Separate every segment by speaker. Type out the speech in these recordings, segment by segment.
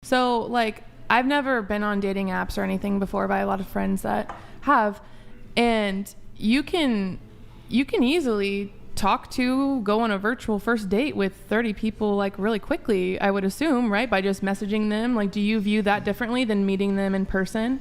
Speaker 1: So like I've never been on dating apps or anything before, by a lot of friends that have, and you can easily go on a virtual first date with 30 people like really quickly, I would assume, right? By just messaging them. Like, do you view that differently than meeting them in person?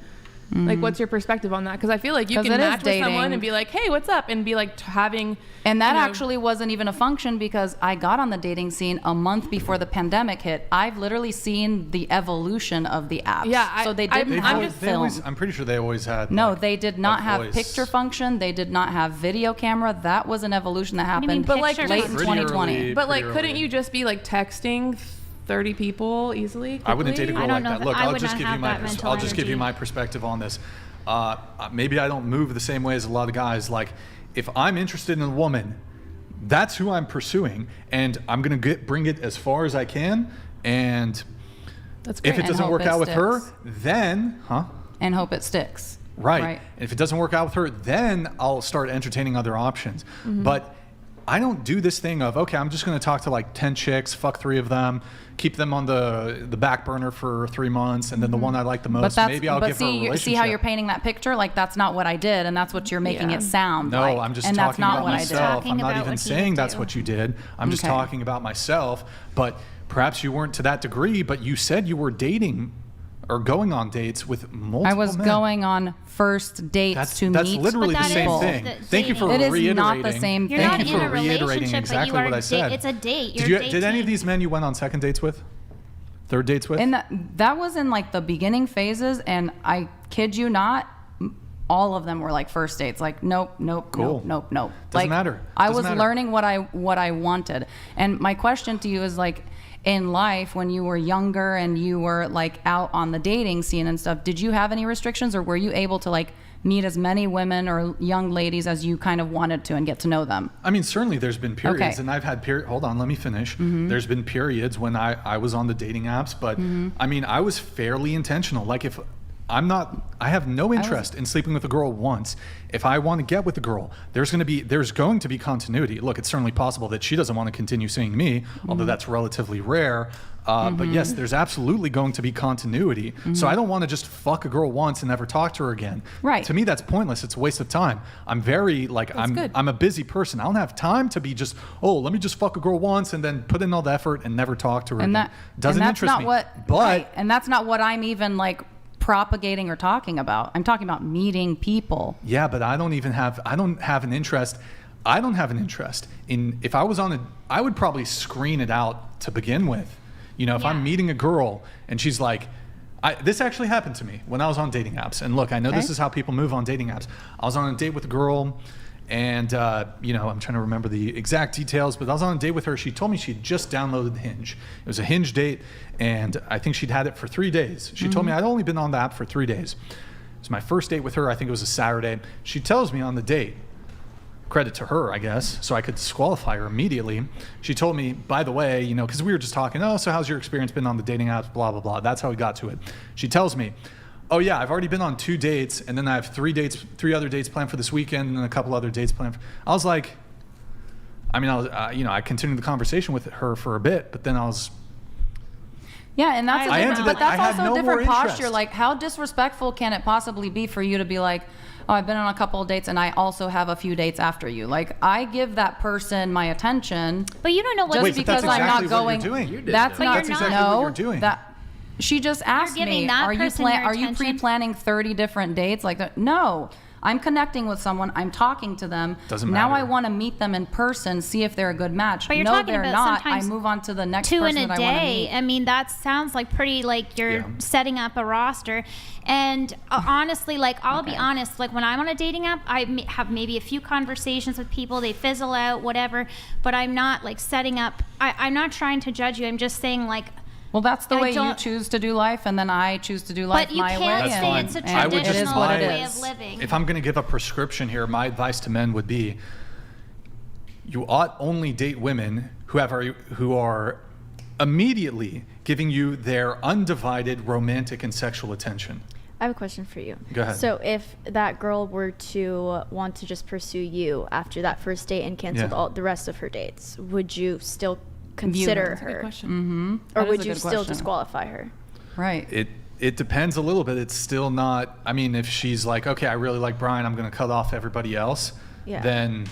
Speaker 1: Like, what's your perspective on that? Because I feel like you can match with someone and be like, hey, what's up? And be like having...
Speaker 2: And that actually wasn't even a function because I got on the dating scene a month before the pandemic hit. I've literally seen the evolution of the apps.
Speaker 1: Yeah.
Speaker 2: So they didn't have film.
Speaker 3: I'm pretty sure they always had...
Speaker 2: No, they did not have picture function. They did not have video camera. That was an evolution that happened late in 2020.
Speaker 1: But like, couldn't you just be like texting 30 people easily, quickly?
Speaker 3: I wouldn't date a girl like that. Look, I'll just give you my perspective on this. Maybe I don't move the same way as a lot of guys. Like, if I'm interested in a woman, that's who I'm pursuing, and I'm gonna bring it as far as I can. And
Speaker 1: that's great.
Speaker 3: If it doesn't work out with her, then
Speaker 2: and hope it sticks.
Speaker 3: Right. And if it doesn't work out with her, then I'll start entertaining other options. But I don't do this thing of, okay, I'm just going to talk to like 10 chicks, fuck 3 of them, keep them on the back burner for 3 months, and then the one I like the most, maybe I'll give her a relationship.
Speaker 2: See how you're painting that picture? Like, that's not what I did, and that's what you're making it sound like.
Speaker 3: No, I'm just talking about myself. I'm not even saying that's what you did. I'm just talking about myself. But perhaps you weren't to that degree, but you said you were dating or going on dates with multiple men.
Speaker 2: I was going on first dates to meet.
Speaker 3: That's literally the same thing. Thank you for reiterating.
Speaker 2: It is not the same thing.
Speaker 4: You're not
Speaker 3: Thank you
Speaker 4: in
Speaker 3: for
Speaker 4: a
Speaker 3: reiterating
Speaker 4: relationship,
Speaker 3: exactly
Speaker 4: but you are
Speaker 3: what I said.
Speaker 4: It's a date.
Speaker 3: Did any of these men you went on second dates with? Third dates with?
Speaker 2: And that was in like the beginning phases, and I kid you not, all of them were like first dates. Like, nope.
Speaker 3: Doesn't
Speaker 2: Like,
Speaker 3: matter.
Speaker 2: I was learning what I wanted. And my question to you is, like, in life, when you were younger and you were like out on the dating scene and stuff, did you have any restrictions, or were you able to like meet as many women or young ladies as you kind of wanted to and get to know them?
Speaker 3: I mean, certainly there's been periods, and I've had hold on, let me finish. There's been periods when I was on the dating apps, but I mean, I was fairly intentional. Like, if I have no interest in sleeping with a girl once. If I want to get with a girl, there's going to be continuity. Look, it's certainly possible that she doesn't want to continue seeing me, although that's relatively rare. But yes, there's absolutely going to be continuity. So I don't want to just fuck a girl once and never talk to her again.
Speaker 2: Right.
Speaker 3: To me, that's pointless. It's a waste of time. I'm very I'm a busy person. I don't have time to be just, let me just fuck a girl once and then put in all the effort and never talk to her again. Doesn't interest me.
Speaker 2: And that's not what I'm even like propagating or talking about. I'm talking about meeting people.
Speaker 3: Yeah, but I don't have an interest in, if I was I would probably screen it out to begin with. You know, if I'm meeting a girl and she's like, this actually happened to me when I was on dating apps. And look, I know this is how people move on dating apps. I was on a date with a girl, and you know, I'm trying to remember the exact details, but I was on a date with her. She told me she'd just downloaded Hinge. It was a Hinge date, and I think she'd had it for 3 days. She told me I'd only been on the app for 3 days. It was my first date with her. I think it was a Saturday. She tells me on the date, credit to her, I guess, so I could disqualify her immediately. She told me, by the way, you know, because we were just talking, so how's your experience been on the dating apps, blah, blah, blah. That's how we got to it. She tells me, oh yeah, I've already been on 2 dates, and then I have 3 other dates planned for this weekend, and a couple other dates planned. I was like, I continued the conversation with her for a bit, but then I was...
Speaker 2: Yeah, and that's also a different posture.
Speaker 3: Interest.
Speaker 2: Like, how disrespectful can it possibly be for you to be like, oh, I've been on a couple of dates and I also have a few dates after you. Like, I give that person my attention.
Speaker 4: But you don't know what...
Speaker 2: Just because I'm not going...
Speaker 3: That's exactly what you're doing.
Speaker 2: She just asked me, are you pre-planning 30 different dates? Like that? No. I'm connecting with someone. I'm talking to them.
Speaker 3: Doesn't matter.
Speaker 2: Now I want to meet them in person, see if they're a good match.
Speaker 4: But you're
Speaker 2: no,
Speaker 4: talking
Speaker 2: they're
Speaker 4: about
Speaker 2: not. I move on to the next
Speaker 4: 2
Speaker 2: person
Speaker 4: in a
Speaker 2: that I want to
Speaker 4: day.
Speaker 2: meet.
Speaker 4: I mean, that sounds like pretty like you're setting up a roster. And honestly, like, I'll be honest, like when I'm on a dating app, I have maybe a few conversations with people. They fizzle out, whatever. But I'm not like setting up. I'm not trying to judge you. I'm just saying, like,
Speaker 2: well, that's the way you choose to do life, and then I choose to do life my way.
Speaker 4: But you can't say it's a traditional way of living.
Speaker 3: If I'm going to give a prescription here, my advice to men would be, you ought only date women who are immediately giving you their undivided romantic and sexual attention.
Speaker 5: I have a question for you.
Speaker 3: Go ahead.
Speaker 5: So if that girl were to want to just pursue you after that first date and canceled all the rest of her dates, would you still consider her?
Speaker 2: Mm-hmm.
Speaker 5: Or would you still disqualify her?
Speaker 2: Right.
Speaker 3: It depends a little bit. It's still not. I mean, if she's like, okay, I really like Brian, I'm going to cut off everybody else,
Speaker 5: Yeah.
Speaker 3: then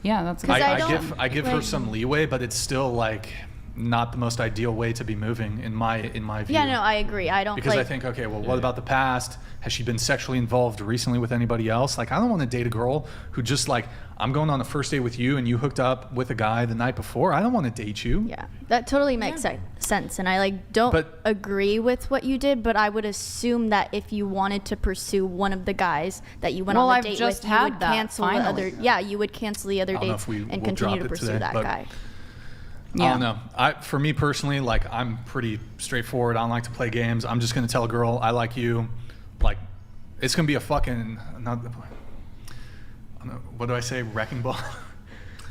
Speaker 2: Yeah, that's a
Speaker 5: 'Cause
Speaker 2: good
Speaker 5: I
Speaker 3: I
Speaker 5: don't-
Speaker 3: give her
Speaker 5: like-
Speaker 3: some leeway, but it's still like not the most ideal way to be moving in my view.
Speaker 5: Yeah, no, I agree. I don't
Speaker 3: Because
Speaker 5: like.
Speaker 3: I think, okay, well, what about the past? Has she been sexually involved recently with anybody else? Like, I don't want to date a girl who just like, I'm going on a first date with you and you hooked up with a guy the night before. I don't want to date you.
Speaker 5: Yeah, that totally makes sense, and I like don't
Speaker 3: But-
Speaker 5: agree with what you did, but I would assume that if you wanted to pursue one of the guys that you went
Speaker 2: Well,
Speaker 5: on the
Speaker 2: I've
Speaker 5: date
Speaker 2: just
Speaker 5: with, you
Speaker 2: had
Speaker 5: would
Speaker 2: that,
Speaker 5: cancel the
Speaker 2: finally.
Speaker 5: other. Yeah, you would cancel the other
Speaker 3: I don't know
Speaker 5: dates
Speaker 3: if we
Speaker 5: and
Speaker 3: will
Speaker 5: continue
Speaker 3: drop
Speaker 5: to
Speaker 3: it
Speaker 5: pursue
Speaker 3: today,
Speaker 5: that
Speaker 3: but-
Speaker 5: guy.
Speaker 3: I don't know. For me personally, like, I'm pretty straightforward. I don't like to play games. I'm just going to tell a girl, I like you. Like, it's going to be a fucking, not, I don't know, what do I say, wrecking ball?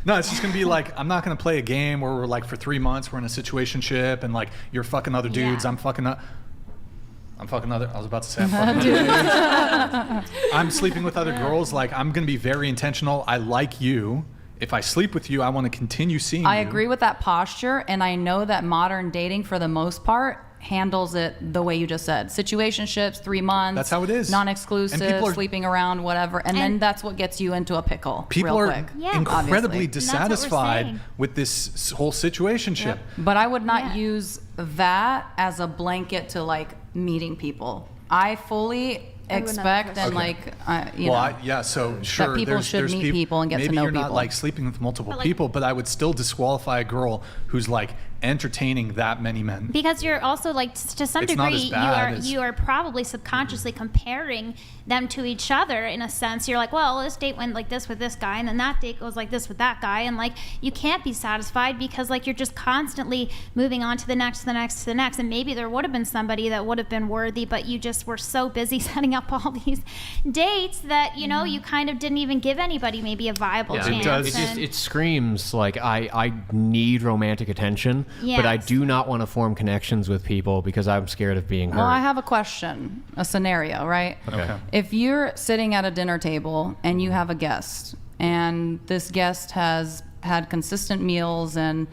Speaker 3: No, it's just going to be like, I'm not going to play a game where we're like for 3 months, we're in a situationship and like you're fucking other dudes.
Speaker 4: Yeah.
Speaker 3: I'm fucking other, I was about to say I'm fucking other dudes. I'm sleeping with other girls. Like, I'm going to be very intentional. I like you. If I sleep with you, I want to continue seeing
Speaker 2: I
Speaker 3: you.
Speaker 2: agree with that posture, and I know that modern dating, for the most part, handles it the way you just said. Situationships, 3 months.
Speaker 3: That's how it is.
Speaker 2: Non-exclusive,
Speaker 3: And people are-
Speaker 2: sleeping around, whatever, and then
Speaker 4: And-
Speaker 2: that's what gets you into a pickle.
Speaker 3: People
Speaker 2: real
Speaker 3: are
Speaker 2: quick.
Speaker 4: Yeah.
Speaker 3: incredibly
Speaker 2: obviously.
Speaker 4: That's what we're
Speaker 3: dissatisfied
Speaker 4: saying.
Speaker 3: with this whole situationship.
Speaker 2: But I would not
Speaker 4: Yeah.
Speaker 2: use that as a blanket to like meeting people. I fully
Speaker 5: I would not
Speaker 2: expect and
Speaker 3: Okay.
Speaker 2: like you
Speaker 3: Well,
Speaker 2: know.
Speaker 3: so sure.
Speaker 2: people
Speaker 3: there's,
Speaker 2: should
Speaker 3: there's
Speaker 2: meet people and get to
Speaker 3: maybe
Speaker 2: know
Speaker 3: you're not
Speaker 2: people.
Speaker 3: like sleeping with multiple
Speaker 4: But, like-
Speaker 3: people, but I would still disqualify a girl who's like entertaining that many men.
Speaker 4: Because you're also like to some
Speaker 3: It's not
Speaker 4: degree
Speaker 3: as bad as-
Speaker 4: you are probably subconsciously comparing them to each other in a sense. You're like, well, this date went like this with this guy, and then that date goes like this with that guy, and like you can't be satisfied because like you're just constantly moving on to the next, to the next, to the next, and maybe there would have been somebody that would have been worthy, but you just were so busy setting up all these dates that you know you kind of didn't even give anybody maybe a viable
Speaker 6: Yeah,
Speaker 4: chance.
Speaker 3: It does.
Speaker 6: It just
Speaker 4: and-
Speaker 6: it screams like I need romantic attention, but I
Speaker 4: Yes.
Speaker 6: do not want to form connections with people because I'm scared of being hurt.
Speaker 2: Well, I have a question, a scenario, right?
Speaker 3: Okay.
Speaker 2: If you're sitting at a dinner table and you have a guest, and this guest has had consistent meals and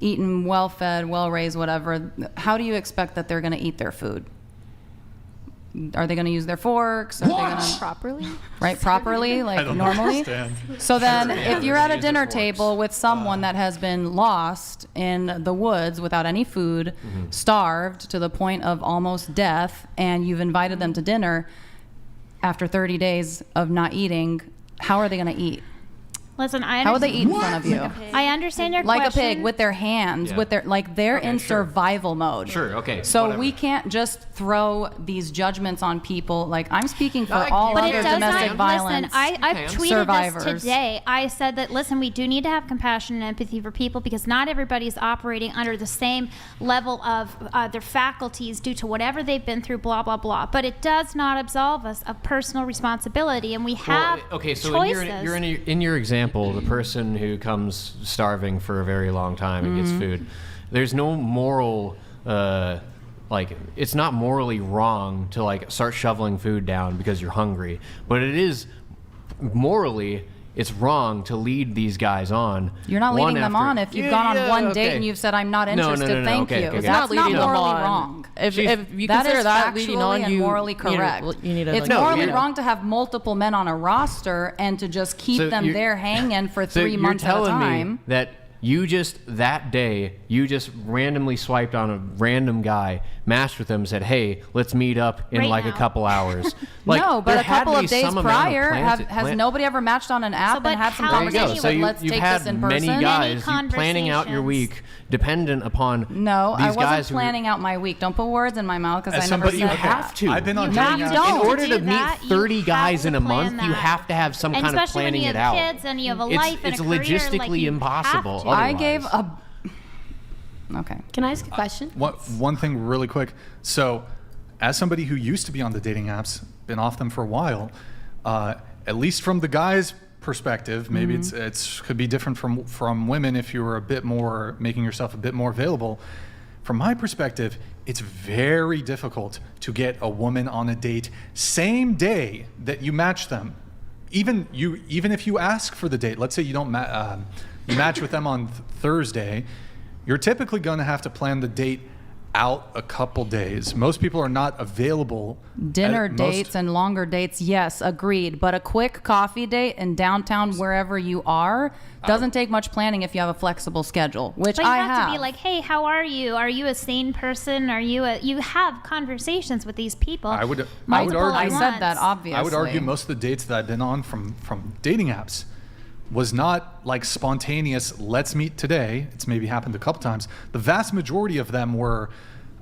Speaker 2: eaten well fed, well raised, whatever, how do you expect that they're going to eat their food? Are they going to use their forks? Are they going to
Speaker 5: Properly.
Speaker 2: right properly,
Speaker 3: I
Speaker 2: like
Speaker 3: don't
Speaker 2: normally?
Speaker 3: understand.
Speaker 2: So then, if you're at a
Speaker 6: Use
Speaker 2: dinner
Speaker 6: their forks.
Speaker 2: table with someone that has been lost in the woods without any food, starved to the point of almost death, and you've invited them to dinner, after 30 days of not eating, how are they going to eat?
Speaker 4: Listen, I
Speaker 2: How would they
Speaker 4: understand,
Speaker 2: eat in front of you?
Speaker 4: I understand your
Speaker 2: Like a
Speaker 4: question.
Speaker 2: pig with their hands,
Speaker 6: Yeah.
Speaker 2: with their like they're
Speaker 6: Okay,
Speaker 2: in
Speaker 6: sure.
Speaker 2: survival mode.
Speaker 6: Sure, okay,
Speaker 2: So
Speaker 6: whatever.
Speaker 2: we can't just throw these judgments on people. Like I'm speaking for
Speaker 6: I-
Speaker 2: all
Speaker 6: But
Speaker 4: But
Speaker 2: other
Speaker 4: it does
Speaker 2: domestic
Speaker 4: not.
Speaker 2: violence.
Speaker 4: Listen, I've
Speaker 6: Okay.
Speaker 4: tweeted
Speaker 2: Survivors.
Speaker 4: this today. I said that listen, we do need to have compassion and empathy for people because not everybody's operating under the same level of their faculties due to whatever they've been through. Blah blah blah. But it does not absolve us of personal responsibility, and we have
Speaker 6: okay, so
Speaker 4: choices.
Speaker 6: in your example, the person who comes starving for a very long time and gets food, there's no moral like it's not morally wrong to like start shoveling food down because you're hungry, but it is morally it's wrong to lead these guys on.
Speaker 2: You're not
Speaker 6: one
Speaker 2: leading them
Speaker 6: after-
Speaker 2: on if you've
Speaker 6: Yeah,
Speaker 2: gone on
Speaker 6: yeah,
Speaker 2: one date
Speaker 6: okay.
Speaker 2: and you've said I'm not
Speaker 6: No, no,
Speaker 2: interested.
Speaker 6: no, no,
Speaker 2: Thank
Speaker 6: okay,
Speaker 2: you.
Speaker 6: okay, okay.
Speaker 2: That's not
Speaker 6: leading them
Speaker 2: morally
Speaker 6: on.
Speaker 2: wrong.
Speaker 7: If you
Speaker 2: That
Speaker 7: consider
Speaker 2: is
Speaker 7: that leading on,
Speaker 2: factually and
Speaker 7: you
Speaker 2: morally
Speaker 7: you need to-
Speaker 2: correct.
Speaker 7: you need to
Speaker 2: It's
Speaker 6: No,
Speaker 2: morally
Speaker 6: you know-
Speaker 2: wrong to have multiple men on a roster and to just keep
Speaker 6: So
Speaker 2: them
Speaker 6: you're-
Speaker 2: there hanging for
Speaker 6: So
Speaker 2: 3 months
Speaker 6: you're
Speaker 2: at a
Speaker 6: telling
Speaker 2: time.
Speaker 6: me that you just that day you just randomly swiped on a random guy, matched with him, said, "Hey, let's meet up in
Speaker 4: Right
Speaker 6: like a
Speaker 4: now.
Speaker 6: couple hours." Like,
Speaker 2: no, but
Speaker 6: there
Speaker 2: a couple
Speaker 6: had to
Speaker 2: of
Speaker 6: be
Speaker 2: days
Speaker 6: some amount of
Speaker 2: prior, has
Speaker 6: plan-
Speaker 2: nobody ever matched on an app
Speaker 4: So, but
Speaker 2: and had some
Speaker 4: how
Speaker 6: There you go.
Speaker 2: conversation
Speaker 6: So
Speaker 2: with, let's
Speaker 6: you've
Speaker 2: take
Speaker 6: had
Speaker 2: this in
Speaker 6: many
Speaker 2: person?
Speaker 6: guys
Speaker 4: Many
Speaker 6: you planning out your
Speaker 4: conversations.
Speaker 6: week dependent upon
Speaker 2: No,
Speaker 6: these
Speaker 2: I wasn't
Speaker 6: guys who
Speaker 2: planning out my week. Don't put words in my mouth because I
Speaker 3: As
Speaker 2: never
Speaker 3: somebody
Speaker 2: said
Speaker 3: who
Speaker 2: that.
Speaker 6: have to.
Speaker 3: I've been on
Speaker 2: You have
Speaker 3: dating
Speaker 2: to.
Speaker 3: apps.
Speaker 6: In order
Speaker 4: do
Speaker 6: to meet
Speaker 4: that, you
Speaker 6: 30
Speaker 4: have
Speaker 6: guys
Speaker 4: to
Speaker 6: in a
Speaker 4: plan
Speaker 6: month, you
Speaker 4: that.
Speaker 6: have to have some
Speaker 4: And
Speaker 6: kind of
Speaker 4: especially when
Speaker 6: planning
Speaker 4: you
Speaker 6: it
Speaker 4: have
Speaker 6: out.
Speaker 4: kids and you have a
Speaker 6: It's-
Speaker 4: life and
Speaker 6: it's
Speaker 4: a career,
Speaker 6: logistically
Speaker 4: like, you
Speaker 6: impossible.
Speaker 4: have to.
Speaker 2: I
Speaker 6: otherwise.
Speaker 2: gave a. Okay.
Speaker 7: Can I ask a question?
Speaker 3: One thing really quick. So, as somebody who used to be on the dating apps, been off them for a while, at least from the guy's perspective, maybe it's could be different from women if you were a bit more making yourself a bit more available. From my perspective, it's very difficult to get a woman on a date same day that you match them. Even if you ask for the date, let's say you don't you match with them on Thursday, you're typically going to have to plan the date out a couple days. Most people are not available.
Speaker 2: Dinner
Speaker 3: at most-
Speaker 2: dates and longer dates, yes, agreed. But a quick coffee date in downtown, wherever you are, doesn't take much planning if you have a flexible schedule, which
Speaker 4: But you
Speaker 2: I
Speaker 4: have to be like, hey, how are you? Are you a sane person? You have conversations with these people.
Speaker 3: I would
Speaker 4: Multiple
Speaker 3: argue.
Speaker 2: I
Speaker 4: at
Speaker 2: said that
Speaker 4: once.
Speaker 2: obviously.
Speaker 3: I would argue most of the dates that I've been on from dating apps was not like spontaneous, let's meet today. It's maybe happened a couple times. The vast majority of them were,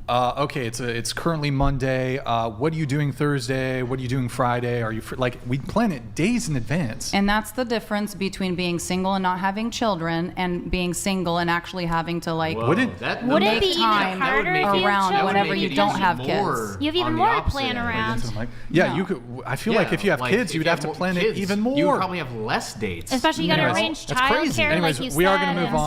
Speaker 3: okay, it's currently Monday. What are you doing Thursday? What are you doing Friday? Are you like, we plan it days in advance.
Speaker 2: And that's the difference between being single and not having children and being single and actually having to like
Speaker 6: Whoa,
Speaker 3: Would it-
Speaker 4: Would it
Speaker 2: make
Speaker 4: be even
Speaker 2: time
Speaker 4: harder if you
Speaker 2: around
Speaker 4: have
Speaker 2: whenever
Speaker 4: children?
Speaker 2: you
Speaker 4: Because
Speaker 2: don't have kids.
Speaker 4: You have even
Speaker 6: on the
Speaker 4: more to
Speaker 6: opposite
Speaker 4: plan
Speaker 6: end.
Speaker 4: around.
Speaker 3: So I'm like, yeah,
Speaker 2: No.
Speaker 3: you could. I feel like if you have kids, you'd have to plan it even more.
Speaker 6: You would probably have less dates.
Speaker 4: Especially you got to
Speaker 3: Anyways,
Speaker 4: arrange
Speaker 3: that's crazy.
Speaker 4: childcare,
Speaker 3: Anyways,
Speaker 4: like you
Speaker 3: we
Speaker 4: said.
Speaker 3: are going to move
Speaker 4: and-
Speaker 3: on.